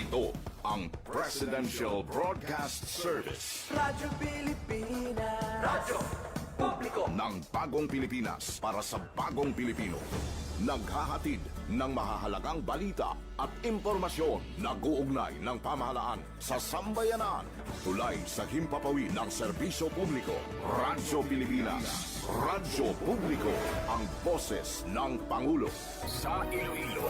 Ito ang Presidential Broadcast Service Radyo Pilipinas. Radyo Publiko ng Bagong Pilipinas para sa Bagong Pilipino. Naghahatid ng mahahalagang balita at impormasyon na guugnay ng pamahalaan sa sambayanan. Tulay sa himpapawid ng serbisyo publiko. Radyo Pilipinas. Radyo Publiko, ang boses ng Pangulo. Sa Iloilo,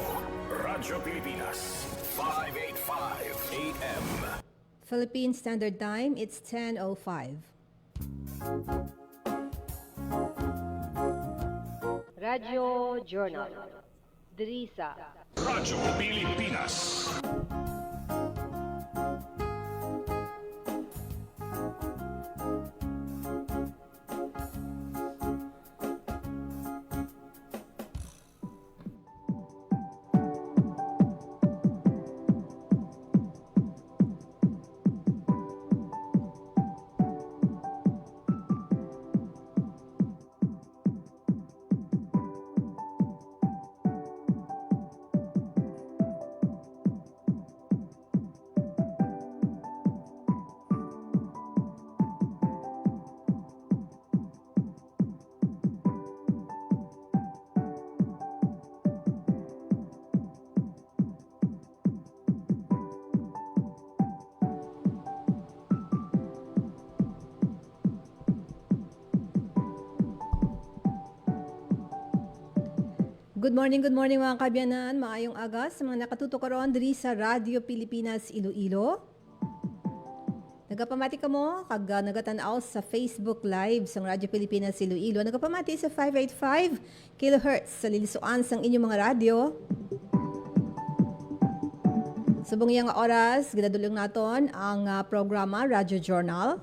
Radyo Pilipinas, 585 AM. Philippine Standard Time, it's 10:05. Radyo Journal. Drisa. Radyo Pilipinas. Good morning mga kabyanan. Maayong aga sa mga nakatutok karon diri sa Radyo Pilipinas Iloilo. Nagapamati ka mo kag nagatanaw sa Facebook Live sang Radyo Pilipinas Iloilo. Nagapamati sa 585 kHz sa lilisuan sang inyong mga radyo. Subong yang oras, ginadulong naton ang programa Radyo Journal.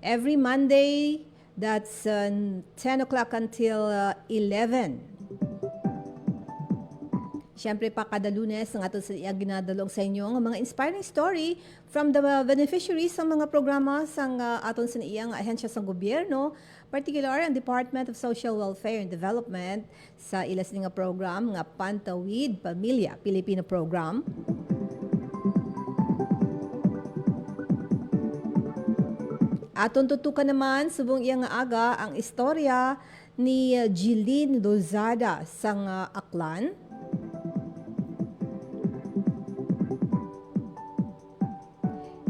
Every Monday, that's 10 o'clock until 11. Siyempre pa kada Lunes ang ato sa ginadalong sa inyo ang mga inspiring story from the beneficiaries ng mga programa sang aton sa iyang ahensya sa gobyerno, particular ang Department of Social Welfare and Development sa ilas nga program nga Pantawid Pamilya Pilipino Program. Aton tutukan naman subong iyang aga ang istorya ni Jeline Lozada sang Aklan.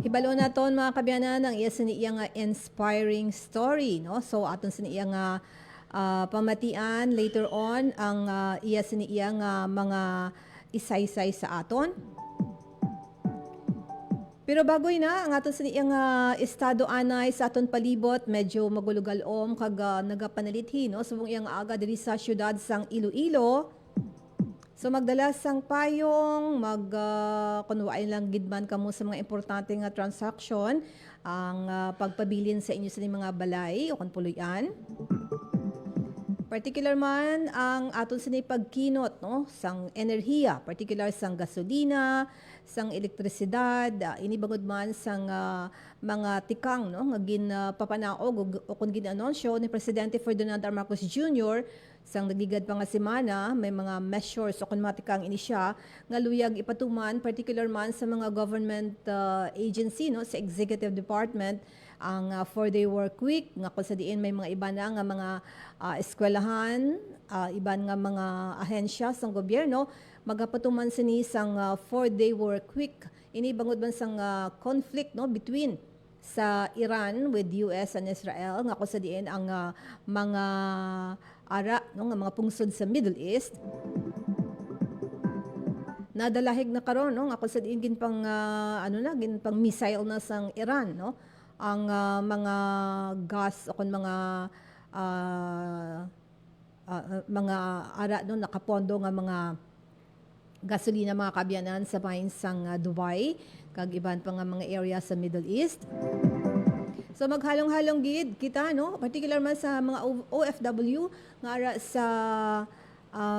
Hibalo naton mga kabyanan ang iya siniya nga inspiring story, no? So aton siniya nga pamatian later on ang iya siniya nga mga isaysay sa aton. Pero bagoy na ang aton siniya nga estado anay sa aton palibot, medyo magulugalom kag nagapanalithi, no? Subong iya nga aga diri sa syudad sang Iloilo. So magdala sang payong, kunwain lang gidman kamo sa mga importante nga transaction, ang pagpabilin sa inyo sa mga balay o kanpuluyan. Particular man ang aton sinay pagkinot, no, sang enerhiya, particular sang gasolina, sang elektrisidad, inibangod man sang mga tikang, no, nga papanaog o kung ginanunsyo ni Presidente Ferdinand R. Marcos Jr. sang nagligad pa nga semana, may mga measures o kung matikang inisya nga luyag ipatuman, particular man sa mga government agency, no, sa executive department, ang 4-day work week, nga kung sa diin may mga iba na nga mga eskwelahan, iban nga mga ahensya sang gobyerno, magapatuman sini sang 4-day work week. Inibangod man sang conflict, no, between sa Iran with US and Israel, nga kung sa diin ang mga ara, no, nga mga pungsod sa Middle East. Nadalahig na karon, no, nga kung sa diin gin pang pang missile na sang Iran, no, ang mga gas o kung mga ara, no, nakapondo nga mga gasolina, mga kabyanan sa mines sang Dubai kag iban pa nga mga area sa Middle East. So maghalong-halong gid kita, no, particular man sa mga OFW nga ara sa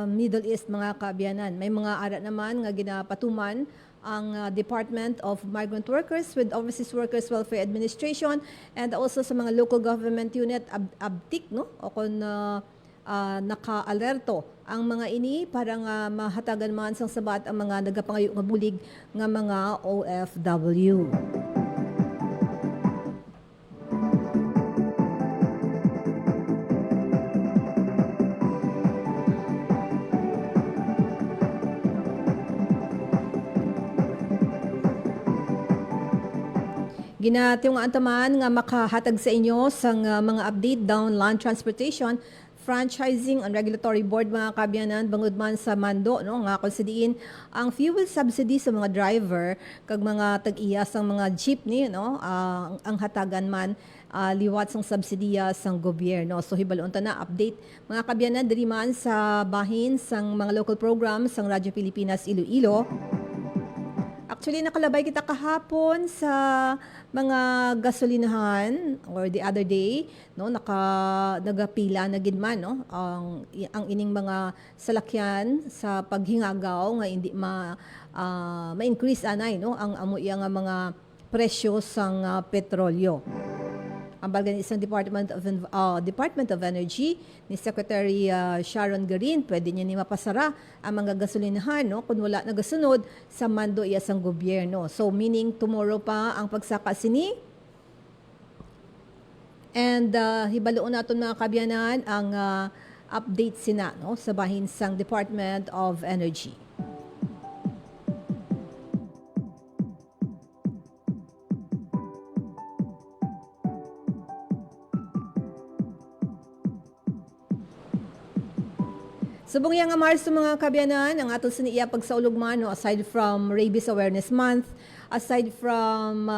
Middle East, mga kabyanan. May mga ara naman nga ginapatuman ang Department of Migrant Workers with Overseas Workers Welfare Administration and also sa mga local government unit, ABTIC, no, o kung naka-alerto ang mga ini para nga mahatagan man sang sabat ang mga nagapangayo nga bulig nga mga OFW. Ginationg nga antaman nga makahatag sa inyo sang mga update down land transportation, franchising and regulatory board mga kabyanan bangod man sa mando no nga konsidiin ang fuel subsidy sa mga driver kag mga tag-iya sang mga jeepney no ang hatagan man liwat sang subsidiya sang gobyerno. So hibalon ta na update mga kabyanan diri man sa bahin sang mga local programs sang Radyo Pilipinas Iloilo. Actually, nakalabay kita kahapon sa mga gasolinahan or the other day, no, nagapila na gid man no, ang ining mga salakyan sa paghingagaw nga hindi ma-increase anay no, ang amuya nga mga presyo sang petrolyo. Ang balgan isang Department of Energy ni Secretary Sharon Garin, pwede niya ni mapasara ang mga gasolinahan no kung wala nagasunod sa mando iya sang gobyerno. So meaning tomorrow pa ang pagsaka sini. And hibaloon naton mga kabyanan ang update sina no sa bahin sang Department of Energy. Subong nga Marso mga kabyanan, ang aton siniya pagsaulugman, no, aside from Rabies Awareness Month, aside from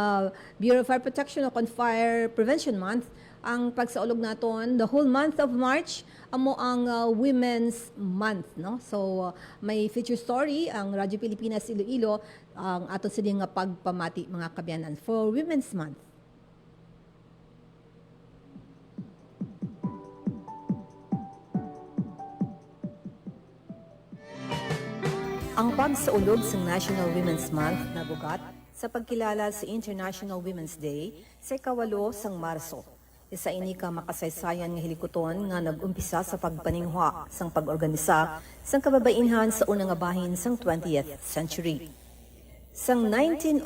Bureau of Fire Protection o Fire Prevention Month, ang pagsaulog naton, the whole month of March, amo ang Women's Month. No? So may feature story ang Radyo Pilipinas Iloilo, ang aton siniya nga pagpamati mga kabyanan for Women's Month. Ang pagsaulog sa National Women's Month na bugat sa pagkilala sa International Women's Day sa 8 sang Marso. Isa ini ka makasaysayan nga hilikuton nga nag-umpisa sa pagpaningwa sang pag-organisa sang kababainhan sa unang nga bahin sang 20th century. Sang 1909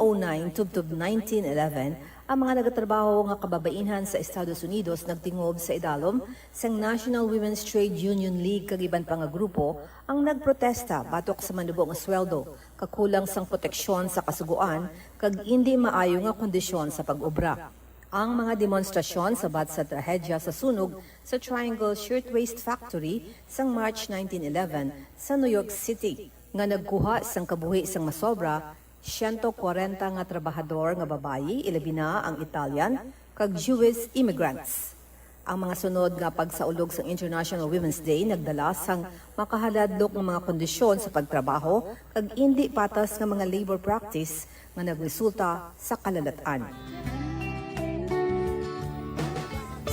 tubtub 1911, ang mga nagatrabaho nga kababainhan sa Estados Unidos nagtingob sa idalom sang National Women's Trade Union League kag iban pa nga grupo ang nagprotesta batok sa manubo nga sweldo, kakulang sang proteksyon sa kasuguan kag hindi maayo nga kondisyon sa pag-obra. Ang mga demonstrasyon sabat sa trahedya sa sunog sa Triangle Shirtwaist Factory sang March 1911 sa New York City nga nagkuha sang kabuhi sang masobra 140 nga trabahador nga babayi, ilabi na ang Italian, kag Jewish immigrants. Ang mga sunod nga pagsaulog sa International Women's Day nagdala sang makahaladlok ng mga kondisyon sa pagtrabaho kag hindi patas nga mga labor practice nga nagresulta sa kalalatan.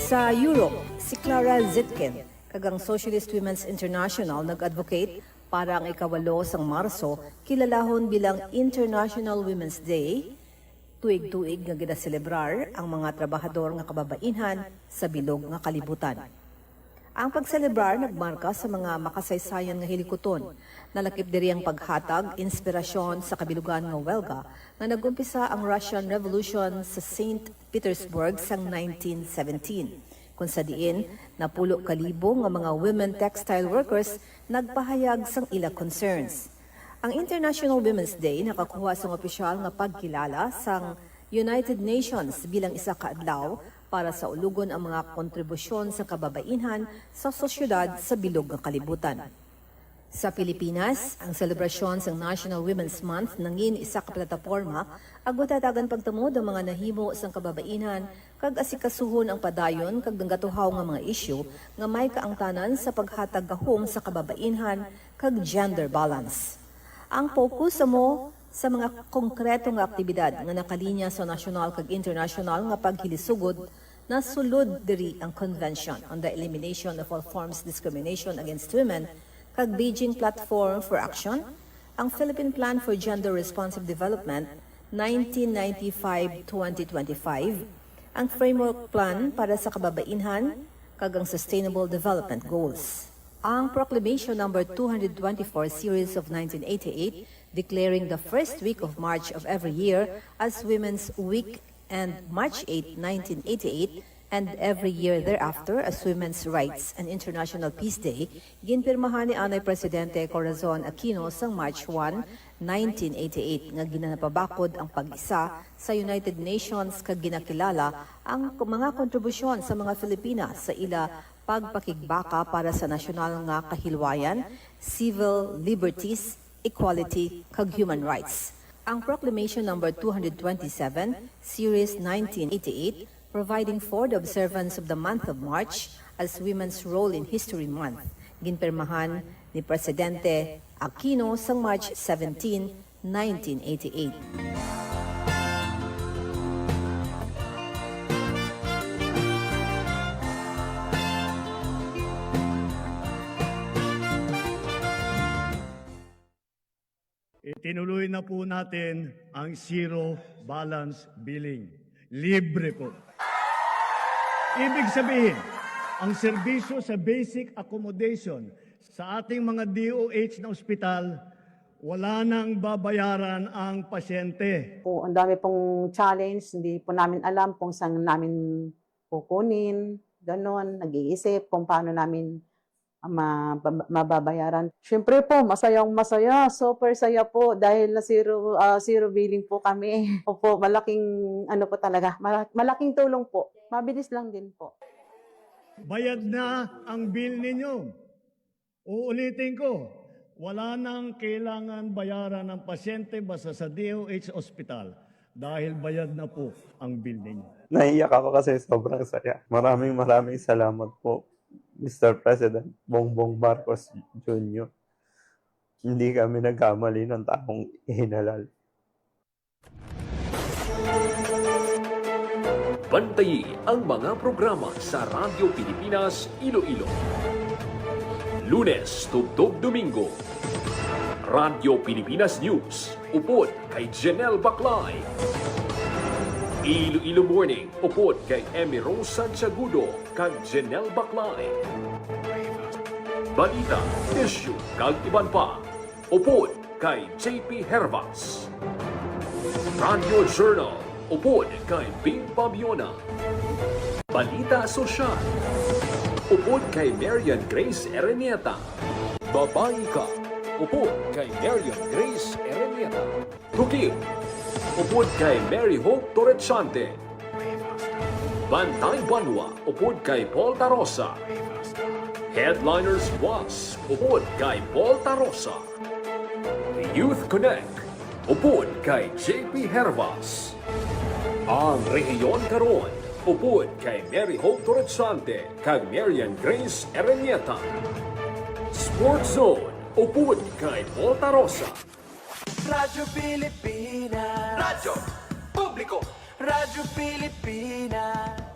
Sa Europe, si Clara Zetkin, kag ang Socialist Women's International nag-advocate para ang 8 sang Marso kilalahon bilang International Women's Day, tuig-tuig nga ginaselebrar ang mga trabahador nga kababainhan sa bilog nga kalibutan. Ang pagselebrar nagmarka sa mga makasaysayan nga hilikuton, nalakip diri ang paghatag, inspirasyon sa kabilugan nga welga nga nagumpisa ang Russian Revolution sa St. Petersburg sang 1917. Kung sa diin, napulo kalibo nga mga women textile workers nagpahayag sang ila concerns. Ang International Women's Day nakakuha sang opisyal nga pagkilala sang United Nations bilang isa ka adlaw para sa ulugon ang mga kontribusyon sa kababainhan sa sosyedad sa bilog nga kalibutan. Sa Pilipinas, ang selebrasyon sa National Women's Month nangin isa ka plataporma agwatatagan pagtamod ang mga nahimo sang kababaihan kag asikasuhon ang padayon kag gatuhaw nga mga isyu nga may kaangtanan sa paghatag gahom sa kababainhan kag gender balance. Ang focus mo sa mga konkreto nga aktibidad nga nakalinya sa nasyonal kag international nga paghilisugod na sulod diri ang Convention on the Elimination of All Forms of Discrimination Against Women kag Beijing Platform for Action, ang Philippine Plan for Gender Responsive Development 1995-2025, ang Framework Plan para sa Kababainhan kag ang Sustainable Development Goals. Ang Proclamation number 224 series of 1988 declaring the first week of March of every year as Women's Week and March 8, 1988 and every year thereafter as Women's Rights and International Peace Day, ginpirmahan ni Anay Presidente Corazon Aquino sang March 1, 1988 nga ginanapabakod ang pag-isa sa United Nations kag ginakilala ang mga kontribusyon sa mga Filipinas sa ila pagpakigbaka para sa nasyonal nga kahilwayan, civil liberties, equality kag human rights. Ang Proclamation number 227, Series 1988, providing for the observance of the month of March as Women's Role in History Month. Ginpirmahan ni Presidente Aquino sang March 17, 1988. Itinuloy na po natin ang zero balance billing. Libre po. Ibig sabihin, ang serbisyo sa basic accommodation sa ating mga DOH na ospital, wala nang babayaran ang pasyente. Po, ang dami pong challenge, hindi po namin alam kung saan namin kukunin, ganon, nag-iisip kung paano namin mababayaran. Siyempre po, masayang-masaya, super saya po dahil na zero billing po kami. Opo, malaking ano po talaga, malaking tulong po. Mabilis lang din po. Bayad na ang bill ninyo. Uulitin ko, wala nang kailangan bayaran ng pasyente basta sa DOH Hospital dahil bayad na po ang bill ninyo. Naiiyak ako kasi sobrang saya. Maraming salamat po, Mr. President Bongbong Marcos Jr. Hindi kami nagkamali ng taong ihinalal. Bantayi ang mga programa sa Radyo Pilipinas Iloilo. Lunes, Tugtog, Domingo. Radyo Pilipinas News. Upod kay Janelle Baclay. Iloilo Morning. Upod kay Emmy Rose Santiagudo kag Janelle Baclay. Balita, issue kag iban pa. Upod kay JP Hervas. Radio Journal. Upod kay Bing Pabiona. Balita Sosyal. Upod kay Marian Grace Erenieta. Babae Ka. Upod kay Marian Grace Erenieta. Tukil. Upod kay Mary Hope Torrechante. Bantay Banwa. Upod kay Paul Tarosa. Headliners Was. Upod kay Paul Tarosa. Youth Connect. Upod kay JP Hervas. Ang Rehiyon Karon, upod kay Mary Hope Torrechante kag Marian Grace Erenieta. Sports Zone, upod kay Paul Tarosa. Radyo Pilipinas. Radyo Publiko. Radyo Pilipinas.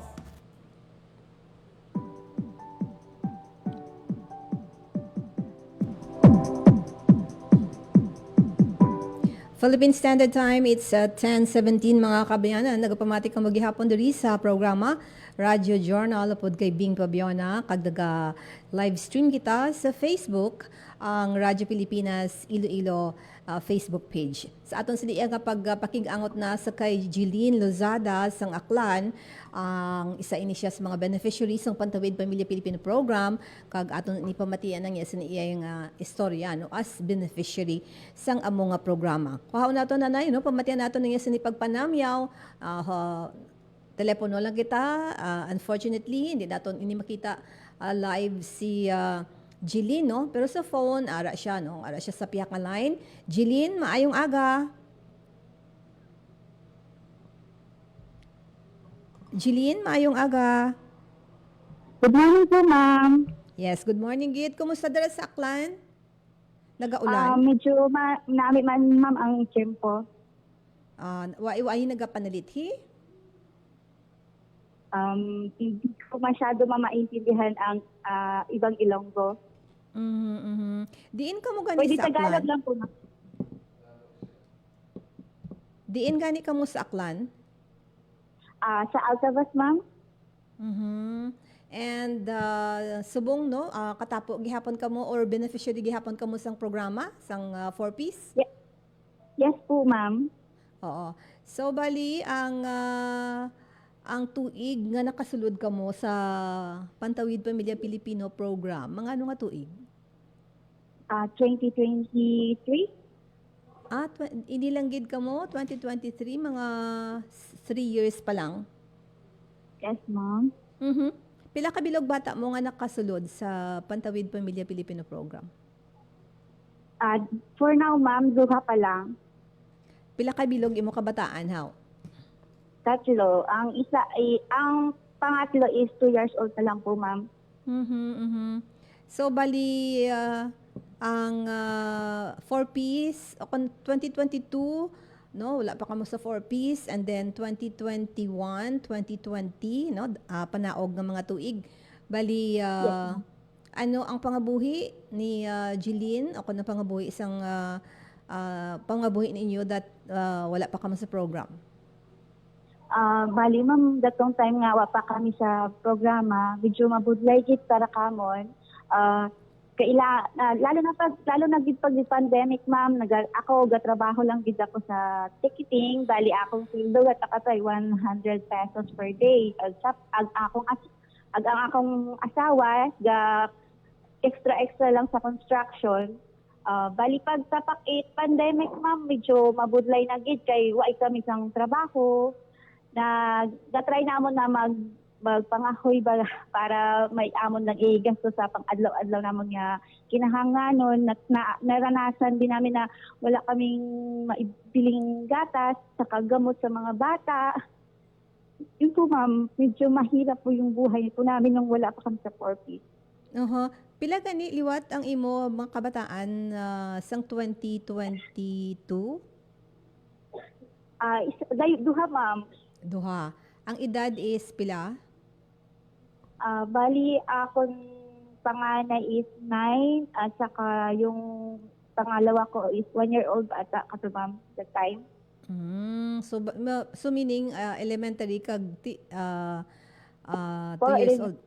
Philippine Standard Time, it's 10:17 mga kabayanan. Nagapamati kang maghihapon diri sa programa Radio Journal upod kay Bing Pabiona. Kagdaga live stream kita sa Facebook, ang Radyo Pilipinas Iloilo Facebook page. Sa aton sili kapag pakigangot na sa kay Jeline Lozada sang Aklan, ang isa ini siya sa mga beneficiaries ng Pantawid Pamilya Pilipino Program, kag aton ni pamatian ang iya sa iyang istorya no as beneficiary sang amo nga programa. Kuhaw nato nanay no pamatian nato niya sa ni pagpanamyaw, telepono lang kita. Unfortunately hindi naton ini makita live si Jeline, no? Pero sa phone, ara siya, no? Ara siya sa piyak nga line. Jeline, maayong aga. Jeline, maayong aga. Good morning po, ma'am. Yes, good morning, Git. Kumusta dala sa Aklan? Nagaulan? Medyo namin man, ma'am, ang tempo. Wai nagapanalit, Hindi ko masyado maintindihan ang ibang Ilonggo. Diin ka mo gani Pwede sa Tagalog Aklan? lang po, ma'am. Diin gani ka mo sa Aklan? Sa Altavas, ma'am. And subong no, katapo gihapon kamo or beneficiary gihapon kamo sang programa sang 4-piece? Yes po, ma'am. Oo. So bali ang tuig nga nakasulod kamo sa Pantawid Pamilya Pilipino program, mga ano nga tuig? 2023? Inilanggid kamo 2023, mga 3 years pa lang. Yes, ma'am. Pila ka bilog bata mo nga nakasulod sa Pantawid Pamilya Pilipino program? For now, ma'am, duha pa lang. Pila ka bilog imo kabataan haw? Tatlo. Ang pangatlo is 2 years old na lang po, ma'am. So bali ang 4-piece 2022 no, wala pa kamo sa 4-piece, and then 2021, 2020 no, panaog ng mga tuig. Bali ano ang pangabuhi ni Jeline, ako na pangabuhi isang pangabuhi ninyo that wala pa kamo sa program? Bali, ma'am, datong time nga wa pa kami sa programa, medyo mabudlay gid para kamon. Lalo na gid pag pandemic, ma'am, ako gatrabaho lang gid ako sa ticketing. Bali akong sweldo at akatay 100 pesos per day. Ang akong asawa ga extra lang sa construction. Bali pag tapak 8 pandemic, ma'am, medyo mabudlay na gid kay wa kami sang trabaho. Try namon na magpangahoy ba para may amon nang igasto sa pang-adlaw-adlaw namon nga kinahanganon. Naranasan din namin na wala kaming maibiling gatas sa gamot sa mga bata. Yun po, ma'am, medyo mahirap po yung buhay po namin nung wala pa kami sa 4-piece. Pila gani liwat ang imo mga kabataan sang 2022? Duha, ma'am. Duha. Ang edad is pila? Bali, akong panganay is 9 at saka yung pangalawa ko is 1-year-old bata kato, ma'am, that time. So meaning elementary kag 2 For years old.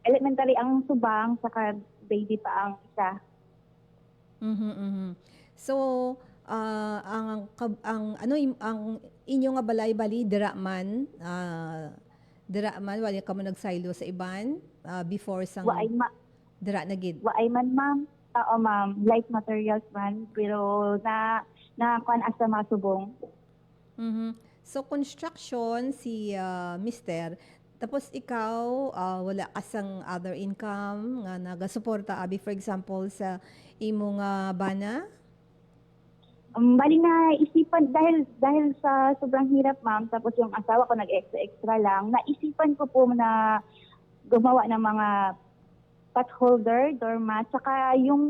Elementary ang subang saka baby pa ang isa. So ang inyo nga balay-bali diraman wala ka mo nagsaylo sa iban before sang dira na gid. Waay man, ma'am. Oo, ma'am. Light materials man pero na kuan asa masubong. So construction si Mister, tapos ikaw wala ka sang other income nga nagasuporta abi for example sa imong bana? Bali na isipan dahil sa sobrang hirap, ma'am, tapos yung asawa ko nag-extra lang, naisipan ko po na gumawa ng mga pot holder, doormat, saka yung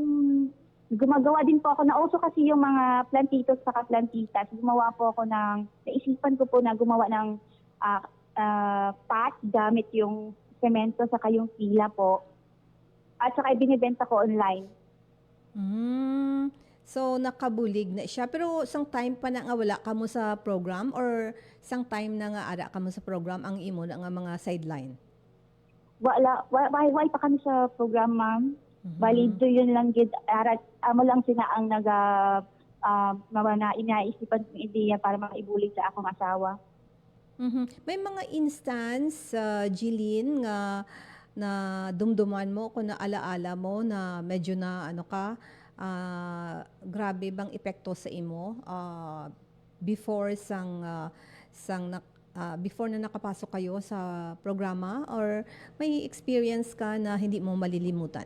gumagawa din po ako, nauso kasi yung mga plantitos saka plantitas, naisipan ko po na gumawa ng pot gamit yung semento saka yung pila po, at saka ibinibenta ko online. So nakabulig na siya, pero sang time pa na nga wala ka mo sa program or sang time na nga ara ka mo sa program ang imo na nga mga sideline? Wala pa kami sa program, ma'am. Bali do yun lang gid arat amo lang sina ang inaisipan kong ideya para makaibulig sa akong asawa. May mga instance Jeline nga na dumduman mo kung naalaala mo na medyo na grabe bang epekto sa imo before before na nakapasok kayo sa programa, or may experience ka na hindi mo malilimutan?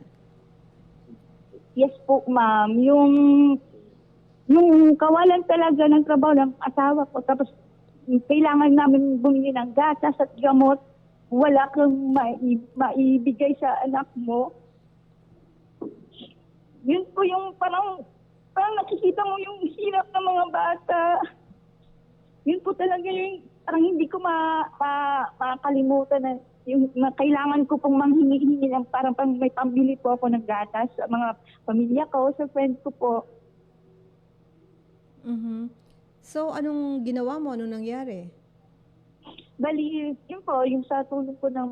Yes po, ma'am. Yung kawalan talaga ng trabaho ng asawa ko, tapos kailangan namin bumili ng gatas at gamot, wala kang maibigay sa anak mo. Yun po yung parang nakikita mo yung hirap ng mga bata. Yun po talaga yung parang hindi ko makakalimutan na yung kailangan ko pong manghingi-hingi ng parang may pambili po ako ng gatas sa mga pamilya ko, sa friends ko po. So anong ginawa mo? Anong nangyari? Bali, yun po, yung sa tulong po ng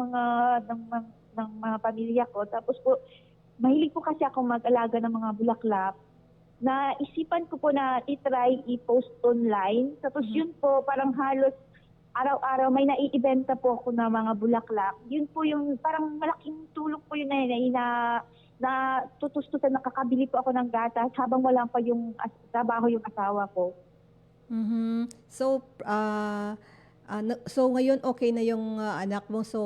ng mga pamilya ko. Tapos po, mahilig po kasi ako mag-alaga ng mga bulaklak. Naisipan ko po na i-try i-post online. Tapos yun po, parang halos araw-araw may naiibenta po ako na mga bulaklak. Yun po yung parang malaking tulong po yun na tutustusan, nakakabili po ako ng gatas habang wala pa yung trabaho yung asawa ko. Mhm. So, so ngayon okay na yung anak mo. So,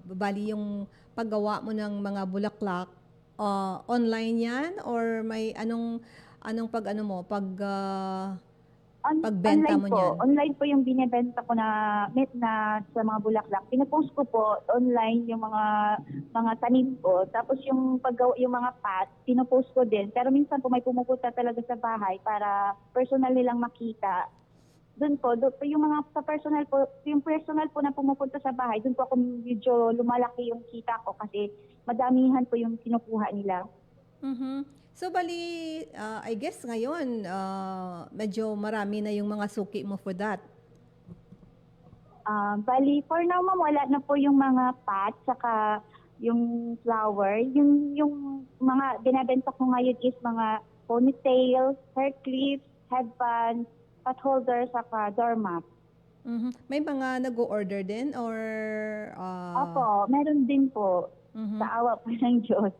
bali yung paggawa mo ng mga bulaklak, online yan or may anong pagbenta Online mo po. niyan? Online po yung binebenta ko na sa mga bulaklak. Pinapost ko po online yung mga tanim ko. Tapos yung yung mga pot, pinopost ko din. Pero minsan po may pumupunta talaga sa bahay para personal nilang makita. Doon po yung mga sa personal po, yung personal po na pumupunta sa bahay, doon po ako medyo lumalaki yung kita ko kasi madamihan po yung kinukuha nila. Mhm. So bali, I guess ngayon, medyo marami na yung mga suki mo for that. Bali, for now, ma'am, wala na po yung mga pot, saka yung flower. Yung mga binabenta ko ngayon is mga ponytail, hair clips, headbands, pot holder, saka doormat. Mhm. May mga nag-o-order din or Opo, meron din po. mhm. Sa awa po ng Diyos.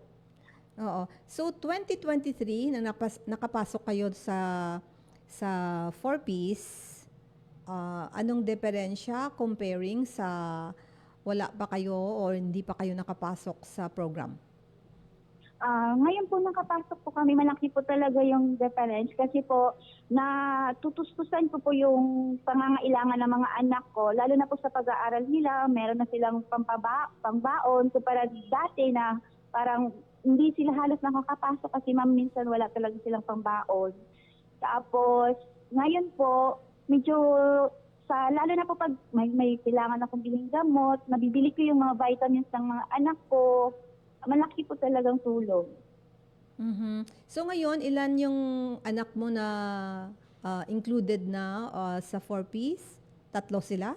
Oo. So 2023 na nakapasok kayo sa 4-piece, anong diferensya comparing sa wala pa kayo or hindi pa kayo nakapasok sa program? Ngayon po nakapasok po kami, malaki po talaga yung difference kasi po natutustusan ko po yung pangangailangan ng mga anak ko, lalo na po sa pag-aaral nila, meron na silang pambaon. So para dati na parang hindi sila halos nakakapasok kasi ma'am minsan wala talaga silang pambaon. Tapos ngayon po medyo lalo na po pag may kailangan akong biling gamot, nabibili ko yung mga vitamins ng mga anak ko. Malaki po talagang tulong. Mhm. So ngayon, ilan yung anak mo na included na sa 4-piece? Tatlo sila?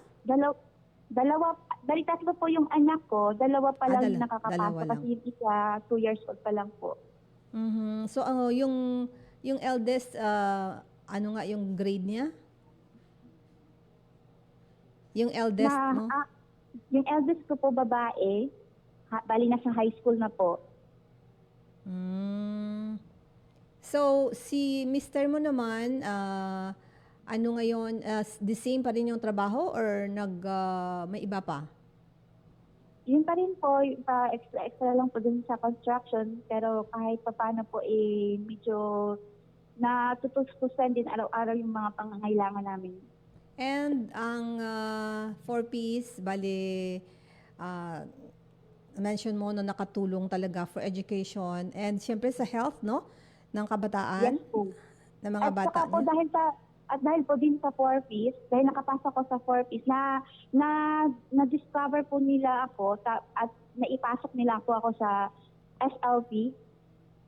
Bali tatlo po yung anak ko, dalawa pa lang yung dalawa nakakapasok lang. kasi yung isa 2 years old pa lang po. Mhm. So yung eldest, ano nga yung grade niya? Yung eldest mo? Yung eldest ko po babae, bali nasa high school na po. Mm. So, si Mr. mo naman, ano ngayon, the same pa rin yung trabaho or may iba pa? Yun pa rin po, extra lang po dun sa construction, pero kahit pa paano po medyo natutustusan din araw-araw yung mga pangangailangan namin. And ang 4-piece, bali, mention mo na nakatulong talaga for education and siyempre sa health, no? Ng kabataan, Yes po. ng mga At bata saka po niya. dahil po din sa 4-piece, dahil nakapasok ko sa 4-piece, na-discover po nila ako at naipasok nila ako sa SLP.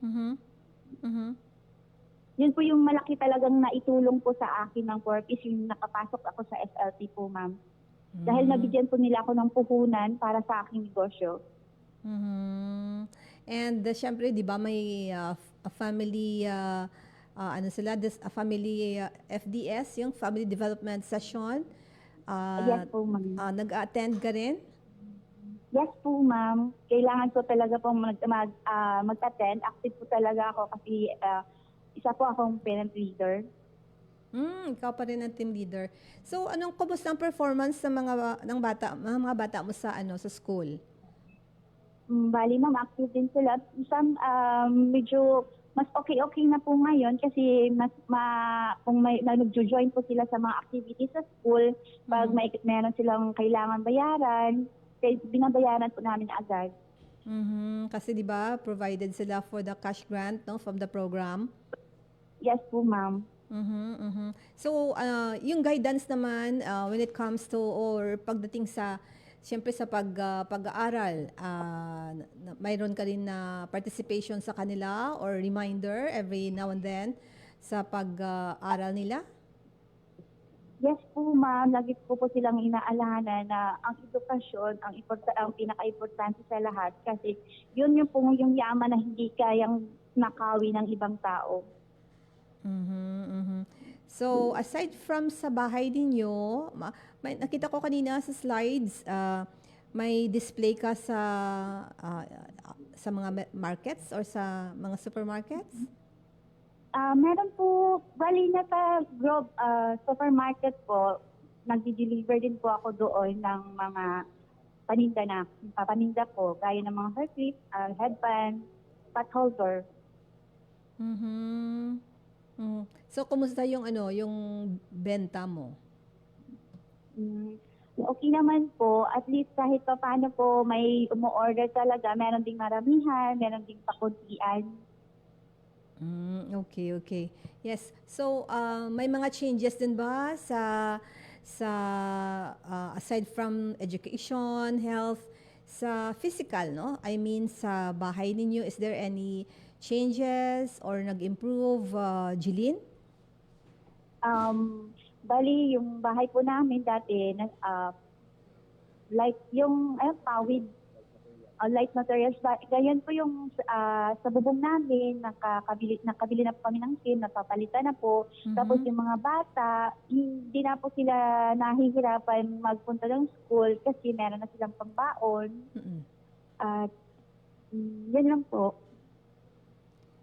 Mhm. Mhm. Yun po yung malaki talagang naitulong po sa akin ng 4-piece, yung nakapasok ako sa SLP po, ma'am. Dahil nabigyan po nila ako ng puhunan para sa aking negosyo. Mhm. And syempre, 'di ba may a family ano sila, a family FDS, yung family development session. Yes po, ma'am. Nag-attend ka rin? Yes po, ma'am. Kailangan ko talaga pong mag-attend. Active po talaga ako kasi isa po akong parent leader. Ikaw pa rin ang team leader. So, kumusta ang performance ng mga bata mo sa sa school? Bali, ma'am, active din sila. Medyo mas okay na po ngayon kasi kung nag-join po sila sa mga activities sa school, pag meron silang kailangan bayaran, binabayaran po namin agad. Mhm. Kasi 'di ba, provided sila for the cash grant, no, from the program. Yes po, ma'am. Mhm, mhm. So, yung guidance naman when it comes to or pagdating sa siyempre sa pag-aaral, mayroon ka rin na participation sa kanila or reminder every now and then sa pag-aaral nila? Yes po, ma'am. Lagi po po silang inaalahanan na ang edukasyon, ang pinaka-importante sa lahat kasi yun yung po yung yaman na hindi kayang nakawi ng ibang tao. Mhm, mhm. So, aside from sa bahay ninyo, nakita ko kanina sa slides, may display ka ah, sa mga markets or sa mga supermarkets? Meron po, bali na sa Grove supermarket po, nagdi-deliver din po ako doon ng mga paninda ko, gaya ng mga hair clip, headband, pot holder. Mhm. Mhm. So, kumusta yung yung benta mo? Mm, okay naman po, at least kahit pa paano po may umu-order talaga, meron ding maramihan, meron ding pakuntian. Okay, okay. Yes. So, may mga changes din ba sa aside from education, health, sa physical, no? I mean, sa bahay ninyo, is there any changes or nag-improve, Jeline? Bali, yung bahay po namin dati, like yung pawid, light materials, ganyan po yung sa bubong namin, nakabili na po kami ng SIM, napapalitan na po. Tapos yung mga bata, hindi na po sila nahihirapan magpunta ng school kasi meron na silang pangbaon. Mm-mm. At yan lang po.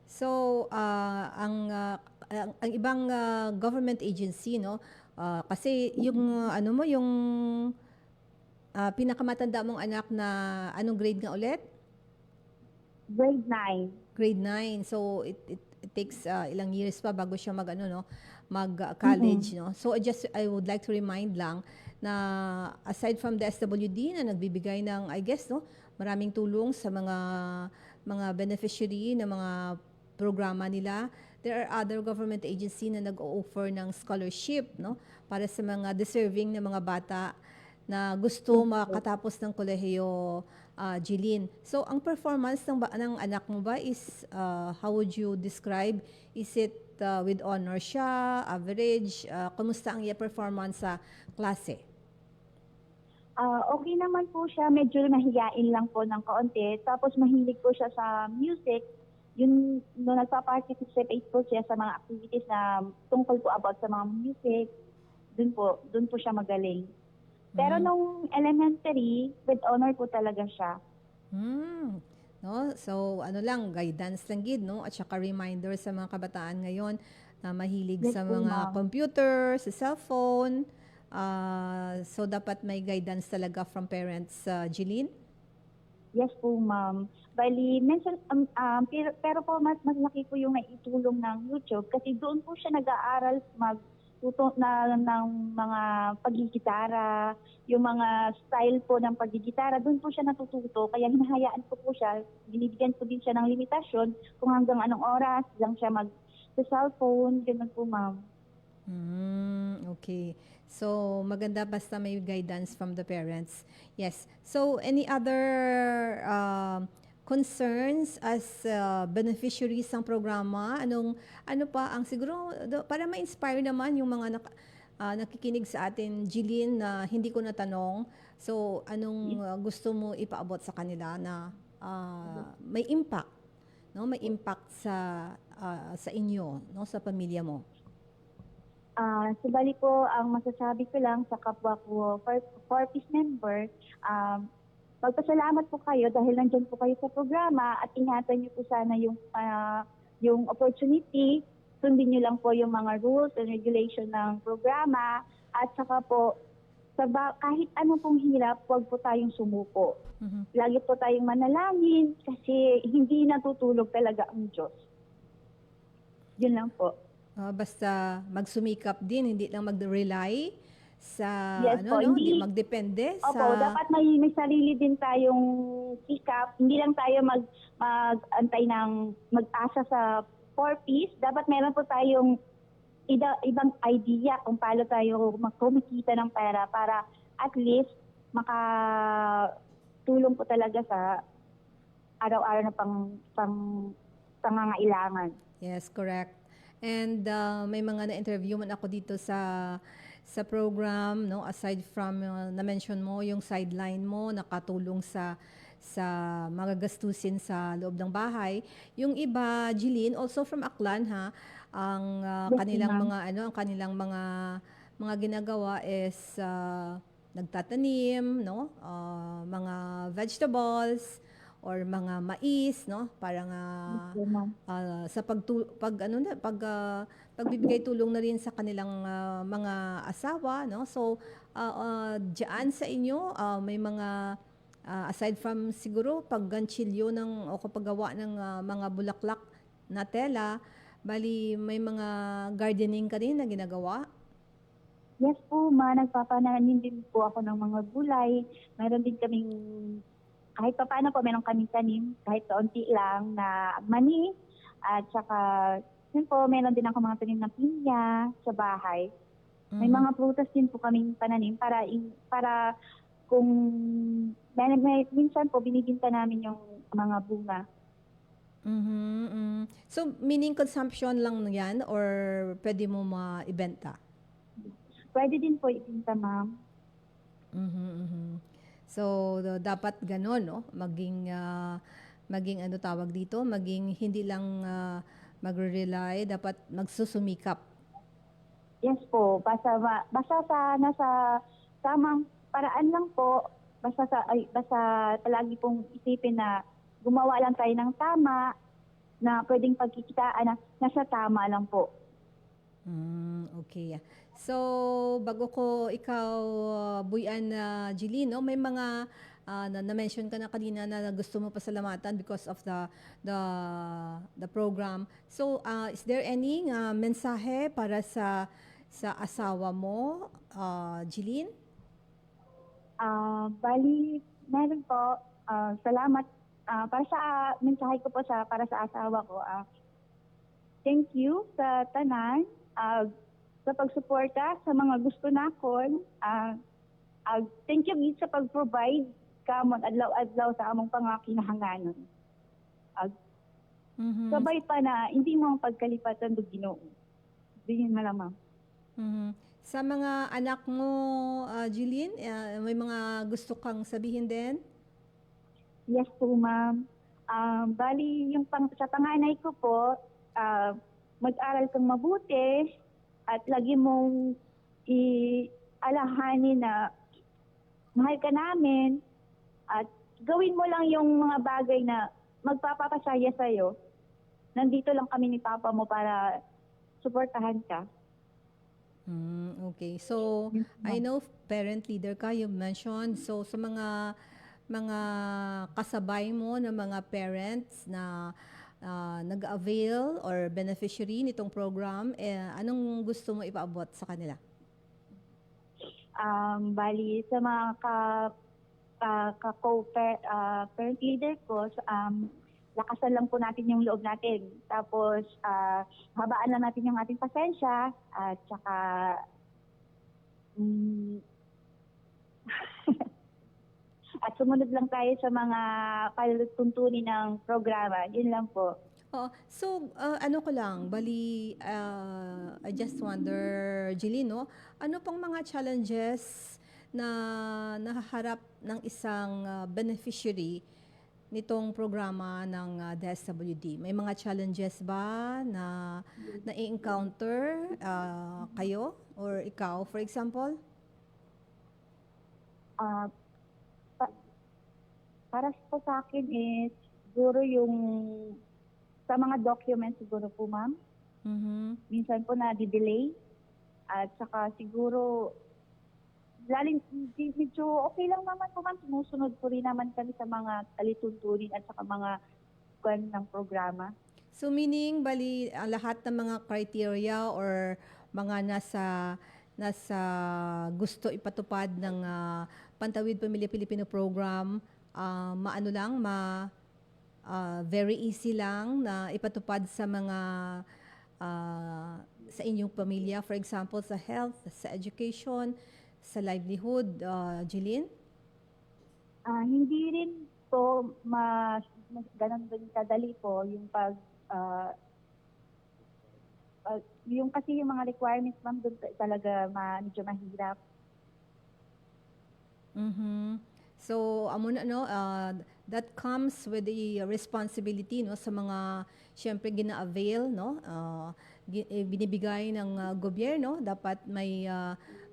So, ang ibang government agency, no? Kasi yung ano mo, yung pinakamatanda mong anak na anong grade nga ulit? Grade 9. Grade 9. So it takes ilang years pa bago siya mag-college, no? So I would like to remind lang na aside from the SWD na nagbibigay ng, I guess, no, maraming tulong sa mga beneficiary ng mga programa nila, there are other government agency na nag-o-offer ng scholarship, no, para sa mga deserving na mga bata na gusto makatapos ng kolehiyo, Jeline. So, ang performance ng anak mo ba is, how would you describe? Is it with honor siya, average? Kumusta ang iya performance sa klase? Okay naman po siya, medyo nahiyain lang po ng kaunti. Tapos mahilig po siya sa music. Yun, no, nagpa-participate po siya sa mga activities na tungkol po about sa mga music. Doon po siya magaling. Pero nung elementary, with honor po talaga siya. No? So, ano lang, guidance lang gid, no? At saka reminder sa mga kabataan ngayon na mahilig Yes sa po, mga ma'am. computer, sa cellphone. So, dapat may guidance talaga from parents, Jeline? Yes po, ma'am. Bali, minsan, pero po mas laki po yung naitulong ng YouTube kasi doon po siya nag-aaral magtuto ng mga paggigitara, yung mga style po ng paggigitara, doon po siya natututo. Kaya hinahayaan ko po siya, binibigyan ko din siya ng limitasyon kung hanggang anong oras lang siya sa cellphone, ganun po, ma'am. Okay. So, maganda basta may guidance from the parents. Yes. So, any other concerns as beneficiaries ng programa? Ano pa ang siguro, para ma-inspire naman yung mga nakikinig sa atin, Jeline, na hindi ko natanong. So, anong gusto mo ipaabot sa kanila na may impact, no? May impact sa inyo, no, sa pamilya mo. So bali po, ang masasabi ko lang sa kapwa ko, four-piece member, magpasalamat po kayo dahil nandyan po kayo sa programa at ingatan niyo po sana yung opportunity. Sundin niyo lang po yung mga rules and regulation ng programa at saka po, kahit ano pong hirap, huwag po tayong sumuko. Lagi po tayong manalangin kasi hindi natutulog talaga ang Diyos. Yun lang po. Basta magsumikap din, hindi lang mag-rely sa Yes po, hindi magdepende Opo, dapat may sarili din tayong sikap. Hindi lang tayo mag-antay ng mag-asa sa four-piece. Dapat meron po tayong ibang idea kung paano tayo kumikita ng pera para at least makatulong po talaga sa araw-araw na pangangailangan. Yes, correct. And may mga na-interview man ako dito sa sa program, no? Aside from na-mention mo yung sideline mo, nakatulong sa mga gastusin sa loob ng bahay. Yung iba, Jeline, also from Aklan ha, ang Yes, kanilang ma'am. mga ang kanilang mga ginagawa is nagtatanim, no? Mga vegetables or mga mais, no? Parang Yes, ma'am. pagbibigay tulong na rin sa kanilang mga asawa, no? So diyan sa inyo may mga aside from siguro pagganchilyo o kapaggawa ng mga bulaklak na tela, bali may mga gardening ka rin na ginagawa. Yes po, nagpapananim din po ako ng mga gulay. Meron din kaming, kahit pa paano po, meron kaming tanim, kahit kaunti lang na mani. At saka, yun po, meron din ako mga tanim na pinya sa bahay. May mga prutas din po kaming pananim para kung minsan po binibinta namin yung mga bunga. So meaning consumption lang yan or pwede mo maibenta? Pwede din po ibinta, ma'am. So dapat ganon, no? Maging ano tawag dito, maging hindi lang magre-rely, dapat magsusumikap. Yes po, basta sa nasa tamang paraan lang po, basta palagi pong isipin na gumawa lang tayo ng tama na pwedeng pagkikitaan na nasa tama lang po. Okay. So, bago ko ikaw buyan na Jeline, no, may mga na-mention ka na kanina na gusto mo pasalamatan because of the program. So, is there any mensahe para sa asawa mo, Jeline? Bali, meron po, salamat para sa mensahe ko po para sa asawa ko. Thank you sa tanan, sa pagsuporta sa mga gusto nakon. Thank you gid sa pag-provide kamon adlaw-adlaw sa among pangakinahanganon. Sabay pa na hindi mo ang pagkalipatan do Ginoo. Diyan na lang, ma'am. Sa mga anak mo, Jeline, may mga gusto kang sabihin din? Yes po, ma'am. Bali, sa panganay ko po, mag-aral kang mabuti at lagi mong ialahanin na mahal ka namin at gawin mo lang yung mga bagay na magpapapasaya sa'yo. Nandito lang kami ni Papa mo para suportahan ka. Okay. So, I know parent leader ka, you mentioned. So, sa mga kasabay mo na mga parents na nag-avail or beneficiary nitong program, anong gusto mo ipaabot sa kanila? Bali, sa mga parent leader ko, lakasan lang po natin yung loob natin. Tapos, habaan lang natin yung ating pasensya at saka at sumunod lang tayo sa mga tuntunin ng programa. Yun lang po. So, ano ko lang, bali, I just wonder, Jeline, no? Ano pang mga challenges na nahaharap ng isang beneficiary nitong programa ng DSWD? May mga challenges ba na na-encounter kayo or ikaw, for example? Para po sa akin is siguro yung sa mga documents siguro po, ma'am. Minsan po na-delay at saka siguro medyo okay lang naman po, ma'am. Sumusunod po rin naman kami sa mga alituntunin at saka mga kwan ng programa. So meaning, bali, lahat ng mga criteria or mga nasa gusto ipatupad ng Pantawid Pamilya Pilipino program, very easy lang na ipatupad sa mga sa inyong pamilya, for example, sa health, sa education, sa livelihood, Jeline? Hindi rin po ganun din kadali po yung Yung kasi yung mga requirements, ma'am, doon talaga medyo mahirap. Mhm. So, amo na no, that comes with the responsibility no sa mga syempre gina-avail no, binibigay ng gobyerno, dapat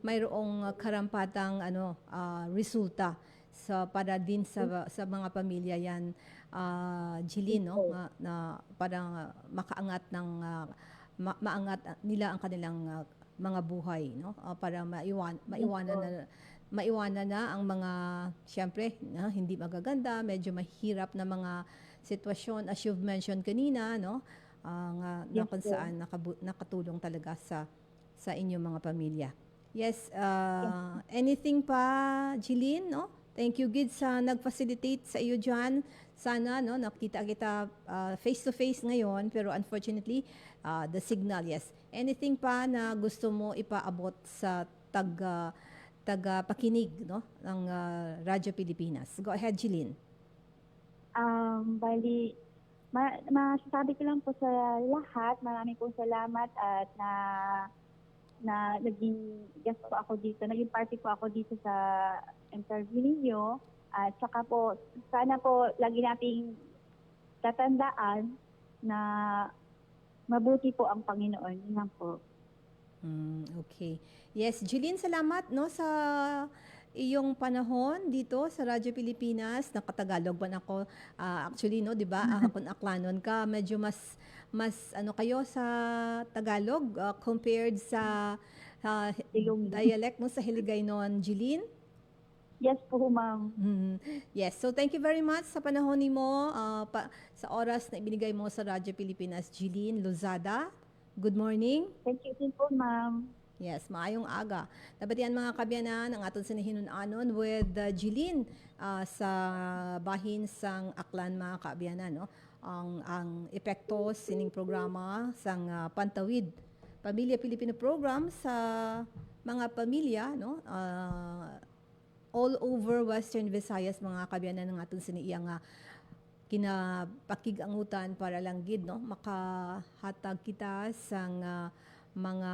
mayroong karampatang resulta para din sa mga pamilya yan, Jeline, no, na parang makaangat ng maangat nila ang kanilang mga buhay, no, para maiwanan na ang mga syempre hindi magaganda, medyo mahirap na mga sitwasyon as you've mentioned kanina, no, na kung saan nakatulong talaga sa inyong mga pamilya. Yes, anything pa, Jeline, no? Thank you, Gid, sa nag-facilitate sa iyo dyan. Sana, no, nakita kita face-to-face ngayon, pero unfortunately, the signal, yes. Anything pa na gusto mo ipaabot sa taga-pakinig, no, ng Radyo Pilipinas? Go ahead, Jeline. Bali, masasabi ko lang po sa lahat, maraming pong salamat at na naging guest po ako dito, naging party po ako dito sa interview ninyo. At saka po, sana po lagi nating tatandaan na mabuti po ang Panginoon. Yun lang po. Okay. Yes, Jeline, salamat no sa iyong panahon dito sa Radyo Pilipinas. Nakatagalog ba ako? Actually, no, 'di ba? Kung Aklanon ka, medyo mas kayo sa Tagalog compared sa dialect mo sa Hiligaynon, Jeline? Yes po, ma'am. Yes. So thank you very much sa panahon nimo, sa oras na ibinigay mo sa Radyo Pilipinas, Jeline Lozada. Good morning. Thank you din po, ma'am. Yes, maayong aga. Nabatian mga kabyanan ang aton sinahinunanon with Jeline sa bahin sang Aklan, mga kabyanan, no? Ang epekto sining programa sang Pantawid Pamilya Pilipino program sa mga pamilya, no? All over Western Visayas, mga kabyanan, ng aton siniyang kinapakigangutan para lang gid, no, makahatag kita sang mga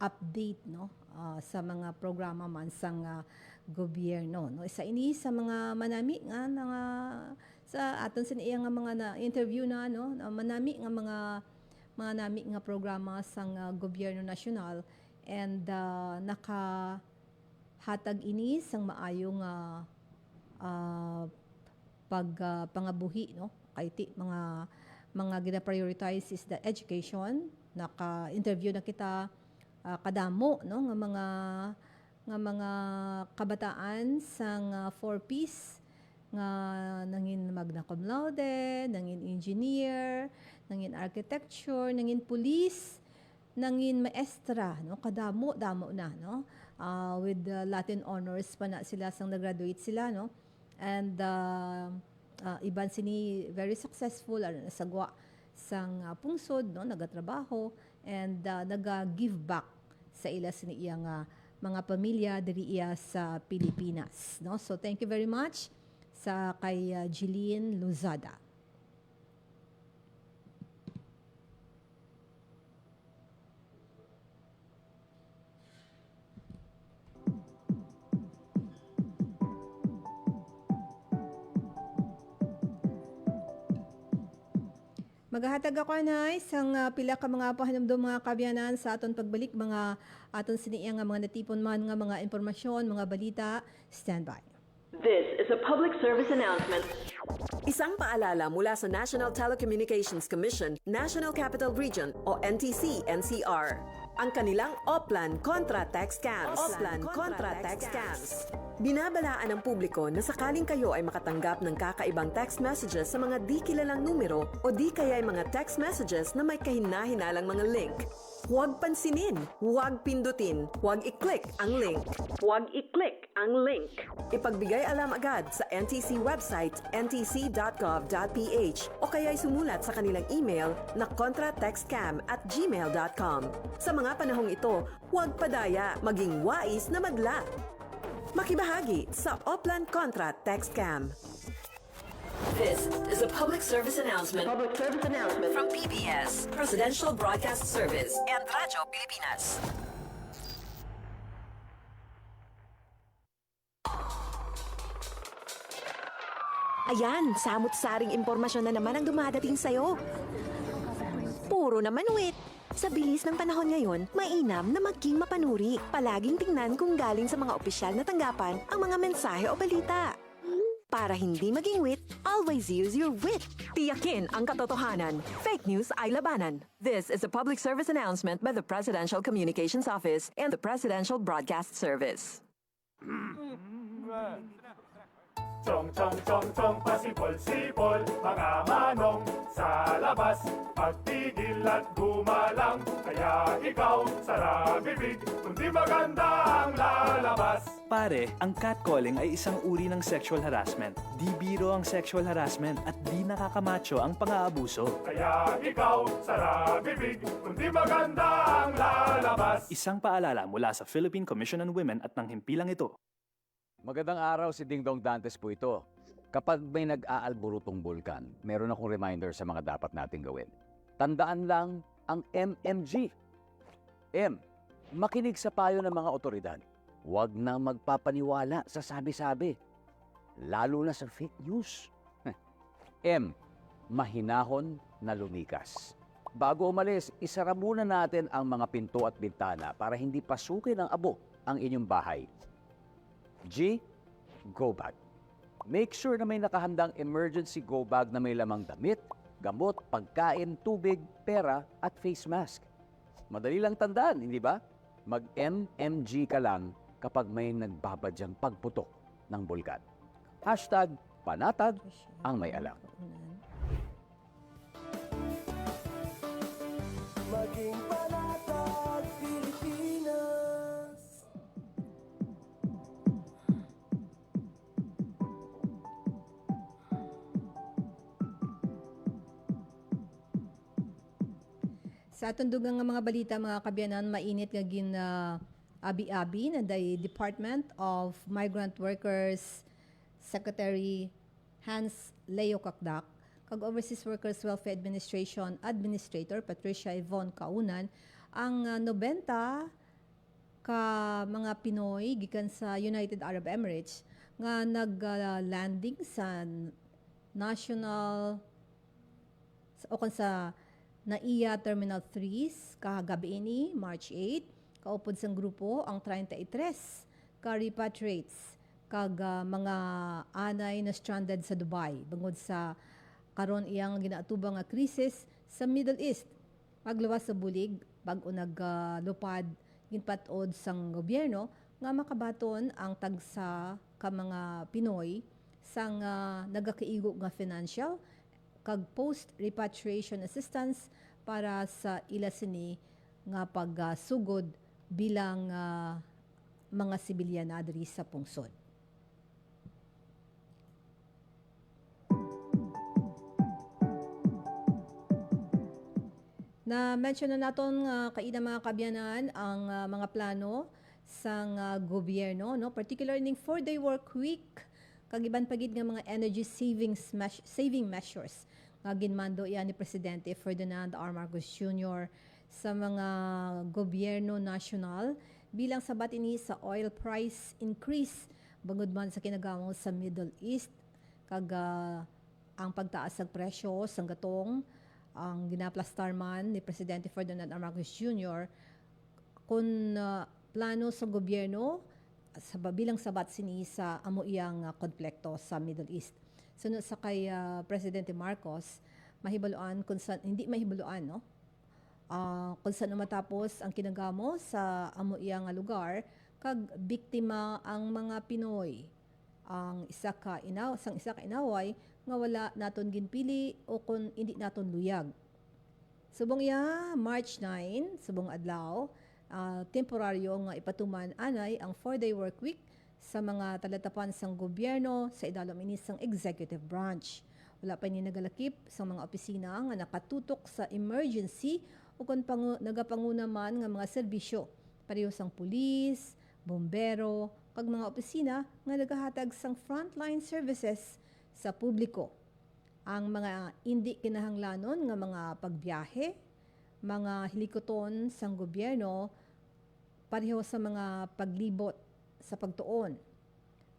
update, no, sa mga programa man sang gobyerno, no. Isa ini sa mga manami nga sa aton siniyang mga interview na, no, manami nga mga nami nga programa sang gobyerno nasyonal, and hatag ini sang maayong pangabuhi, no, kay mga gina-prioritize is the education. Naka-interview na kita kadamo, no, nga mga kabataan sang 4Ps nga nangin magna cum laude, nangin engineer, nangin architecture, nangin police, nangin maestra, no, kadamo na, no. With Latin honors pa na sila sang nag-graduate sila, no. And iban sini very successful, nasagwa sang pungsod, no, nagatrabaho, and naga-give back sa ila sini iyang mga pamilya diri iya sa Pilipinas, no. So thank you very much sa kay Jeline Lozada. Maghahatag ako na isang pila ka mga pahanumdum, mga kabyanan, sa aton pagbalik, mga aton siniyang mga natipon man nga mga impormasyon, mga balita. Stand by. This is a public service announcement. Isang paalala mula sa National Telecommunications Commission, National Capital Region o NTC-NCR. Ang kanilang Oplan Contra Text Scams. Binabalaan ng publiko na sakaling kayo ay makatanggap ng kakaibang text messages sa mga di kilalang numero o di kaya'y mga text messages na may kahina-hinalang mga link. Huwag pansinin, huwag pindutin, huwag i-click ang link. Ipagbigay alam agad sa NTC website ntc.gov.ph o kaya'y sumulat sa kanilang email na contratextcam@gmail.com. Sa mga panahong ito, huwag padaya, maging wais na madla. Makibahagi sa Oplan Contra Text Scam. This is a public service announcement from PBS, Presidential Broadcast Service, and Radyo Pilipinas. Ayan, samot-saring impormasyon na naman ang dumadating sa'yo. Puro naman wit. Sa bilis ng panahon ngayon, mainam na maging mapanuri. Palaging tingnan kung galing sa mga opisyal na tanggapan ang mga mensahe o balita. Para hindi maging wit, always use your wit. Tiyakin ang katotohanan. Fake news ay labanan. This is a public service announcement by the Presidential Communications Office and the Presidential Broadcast Service. Chong, pasipol-sipol, mga manong sa labas. Pagtigil at gumalang, kaya ikaw sara bibig, kundi maganda ang lalabas. Pare, ang catcalling ay isang uri ng sexual harassment. Di biro ang sexual harassment at di nakakamacho ang pang-aabuso. Kaya ikaw sara bibig, kundi maganda ang lalabas. Isang paalala mula sa Philippine Commission on Women at ng himpilang ito. Magandang araw, si Dingdong Dantes po ito. Kapag may nag-aalburutong bulkan, meron akong reminder sa mga dapat nating gawin. Tandaan lang ang MMG. M. Makinig sa payo ng mga otoridad. Huwag na magpapaniwala sa sabi-sabi. Lalo na sa fake news. M. Mahinahon na lumikas. Bago umalis, isara muna natin ang mga pinto at bintana para hindi pasukin ng abo ang inyong bahay. G. Go bag. Make sure na may nakahandang emergency go bag na may lamang damit, gamot, pagkain, tubig, pera at face mask. Madali lang tandaan, hindi ba? Mag-MMG ka lang kapag may nagbabadyang pagputok ng bulkan. Hashtag panatag ang may alam. Maging panatag Pilipinas. Sa atong dugang nga mga balita, mga kabyanan, mainit nga gin abi-abi na the Department of Migrant Workers Secretary Hans Leo Kakdak kag Overseas Workers Welfare Administration Administrator Patricia Yvonne Kaunan ang 90 ka mga Pinoy gikan sa United Arab Emirates nga nag-landing sa national o sa NAIA Terminal 3 kahagabi ini March 8 kaupod sang grupo ang 33 ka repatriates kag mga anay na stranded sa Dubai bangod sa karon iyang ginaatubang nga krisis sa Middle East. Pagluwas sa bulig bag-o naglupad ginpatod sang gobyerno nga makabaton ang tagsa ka mga Pinoy sang nagakaigo nga financial kag post repatriation assistance para sa ila sini nga pagsugod bilang mga sibilyan na diri sa pungsod. Na-mention na naton kaida mga kabyanan ang mga plano sang gobyerno, no? Particularly ning 4-day work week kag iban pagid nga mga energy saving measures nga ginmando iyan ni Presidente Ferdinand R. Marcos Jr. sa mga gobyerno nasyonal bilang sabat ini sa oil price increase bangod man sa kinagamong sa Middle East kag ang pagtaas sa presyo sang gatong ang ginaplastar man ni Presidente Ferdinand R. Marcos Jr. kung plano sa gobyerno sa bilang sabat sini sa amo iyang konflikto sa Middle East. Sunod sa kay Presidente Marcos, mahibaluan kung saan, hindi mahibaluan, no? Kung saan matapos ang kinagamo sa amo iyang lugar, kag biktima ang mga Pinoy. Ang isa ka inaway nga wala naton ginpili o kung hindi naton luyag. Subong iya March 9, subong adlaw, temporaryo nga ipatuman anay ang 4-day work week sa mga talatapan sang gobyerno sa idalom ini sang executive branch. Wala pa ni nagalakip sa mga opisina nga nakatutok sa emergency o kung nagapanguna man nga mga serbisyo pareho sang pulis, bombero, kag mga opisina nga nagahatag sang frontline services sa publiko. ang mga hindi kinahanglanon nga mga pagbiyahe, mga hilikoton sang gobyerno pareho sa mga paglibot sa pagtuon,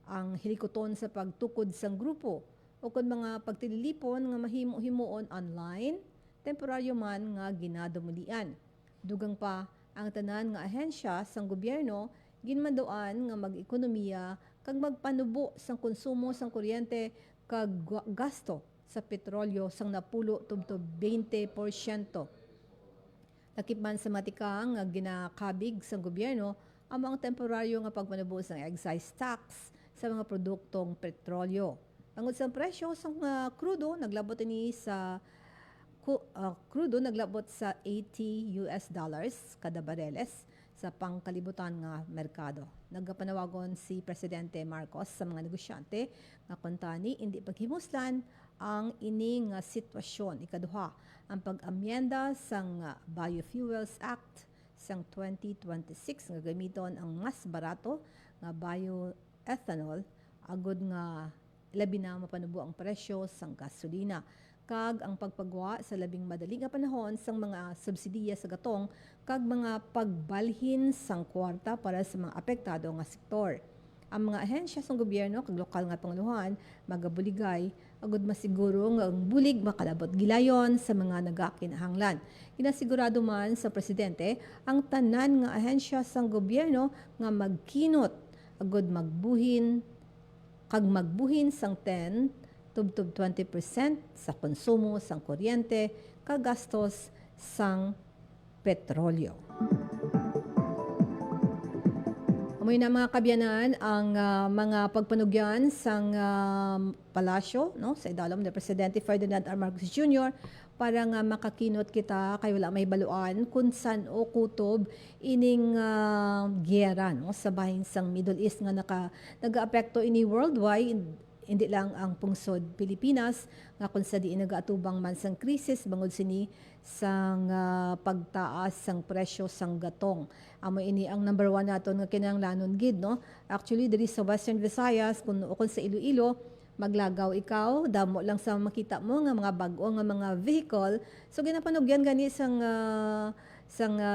ang hilikoton sa pagtukod sang grupo o kung mga pagtililipon nga mahimo-himuon online, temporaryo man nga ginadumulian. Dugang pa ang tanan nga ahensya sang gobyerno ginmandoan nga mag-ekonomiya kag magpanubo sang konsumo sang kuryente kag gasto sa petrolyo sang napulo tubtob 20%. Lakip man sa matikang nga ginakabig sang gobyerno ang mga temporaryo nga pagpanubo sang excise tax sa mga produktong petrolyo. Tungod sa presyo sang krudo naglabot ini sa krudo naglabot sa $80 kada bareles sa pangkalibutan nga merkado. Nagpanawagon si Presidente Marcos sa mga negosyante nga kuntani hindi paghimuslan ang ining sitwasyon. Ikaduha, ang pag-amyenda sang Biofuels Act sang 2026 nga gamiton ang mas barato nga bioethanol agud nga labi na mapanubo ang presyo sang gasolina kag ang pagpagwa sa labing madali nga panahon sang mga subsidiya sa gatong kag mga pagbalhin sang kwarta para sa mga apektado nga sektor. Ang mga ahensya sang gobyerno kag lokal nga panguluhan magabuligay agud masiguro nga ang bulig makalabot gilayon sa mga nagakinahanglan. Ginasigurado man sa presidente ang tanan nga ahensya sang gobyerno nga magkinot agud magbuhin sang 10 tubtob 20% sa konsumo sang kuryente kag gastos sang petrolyo. Amoy na mga kabyanan ang mga pagpanugyan sang palasyo no sa idalom ni Presidente Ferdinand R. Marcos Jr. para nga makakinot kita kay wala may baluan kung san o kutob ining giyera no sa bahin sang Middle East nga nagaapekto ini worldwide, hindi lang ang pungsod Pilipinas nga kung sa diin nagaatubang man sang krisis bangod sini sang pagtaas sang presyo sang gatong. Amo ini ang number 1 naton nga kinahanglanon gid no. Actually diri sa Western Visayas kung sa Iloilo maglagaw ikaw, damo lang sa makita mo nga mga bag-o nga mga vehicle. So ginapanugyan gani sang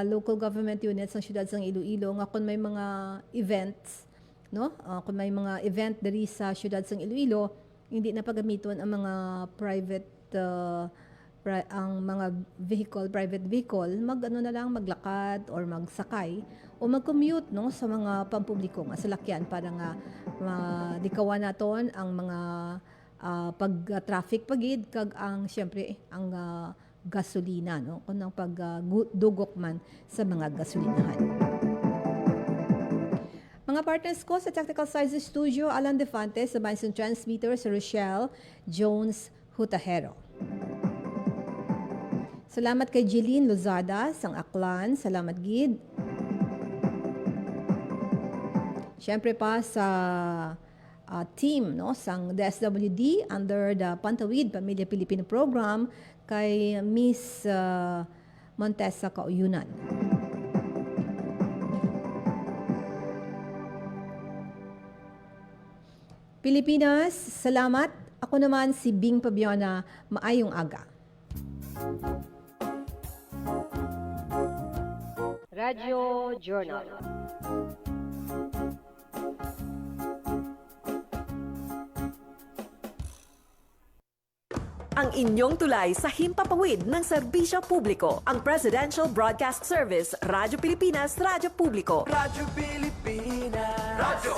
local government units sang syudad sang Iloilo nga kung may mga events, no? Kung may mga event diri sa syudad sang Iloilo, hindi na pagamiton ang mga private ang mga private vehicle, na lang maglakad or magsakay o mag-commute no sa mga pampubliko nga salakyan para nga madikawan naton ang mga pag-traffic pagid kag ang syempre ang gasolina no kun ang pagdugok man sa mga gasolinahan. Mga partners ko sa Technical Sizes Studio, Alan Defante, sa Benson Transmitter, sa Rochelle Jones Hutahero. Salamat kay Jeline Lozada, sang Aklan. Salamat gid. Siyempre pa sa team no sang DSWD under the Pantawid Pamilya Pilipino Program kay Miss Montesa Kauyunan. Pilipinas, salamat. Ako naman si Bing Pabiona, maayong aga. Radio Journal. Ang inyong tulay sa himpapawid ng serbisyo publiko. Ang Presidential Broadcast Service, Radyo Pilipinas, Radyo Publiko. Radyo Pilipinas. Radyo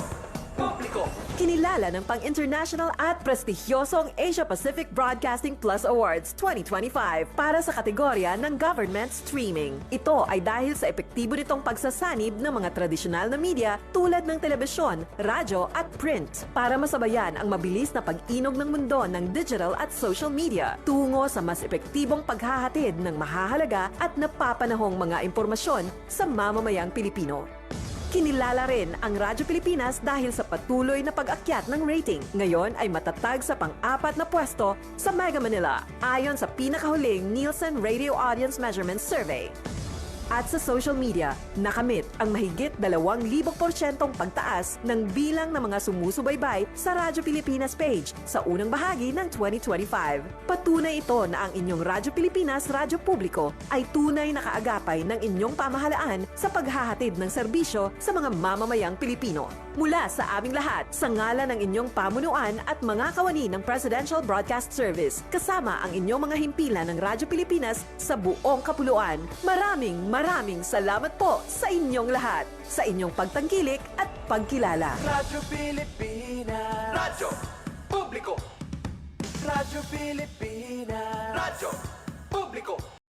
Publiko. Kinilala ng pang-international at prestigyosong Asia Pacific Broadcasting Plus Awards 2025 para sa kategorya ng Government Streaming. Ito ay dahil sa epektibo nitong pagsasanib ng mga tradisyonal na media tulad ng telebisyon, radyo at print para masabayan ang mabilis na pag-inog ng mundo ng digital at social media tungo sa mas epektibong paghahatid ng mahahalaga at napapanahong mga impormasyon sa mamamayang Pilipino. Kinilala rin ang Radyo Pilipinas dahil sa patuloy na pag-akyat ng rating. Ngayon ay matatag sa pang-4 na pwesto sa Mega Manila ayon sa pinakahuling Nielsen Radio Audience Measurement Survey. At sa social media, nakamit ang mahigit 2,000% pagtaas ng bilang ng mga sumusubaybay sa Radyo Pilipinas page sa unang bahagi ng 2025. Patunay ito na ang inyong Radyo Pilipinas Radyo Publiko ay tunay na kaagapay ng inyong pamahalaan sa paghahatid ng serbisyo sa mga mamamayang Pilipino. Mula sa aming lahat, sa ngalan ng inyong pamunuan at mga kawani ng Presidential Broadcast Service, kasama ang inyong mga himpilan ng Radyo Pilipinas sa buong kapuluan. Maraming salamat po sa inyong lahat, sa inyong pagtangkilik at pagkilala. Radyo Pilipinas. Radyo Publiko. Radyo Pilipinas. Radyo Publiko.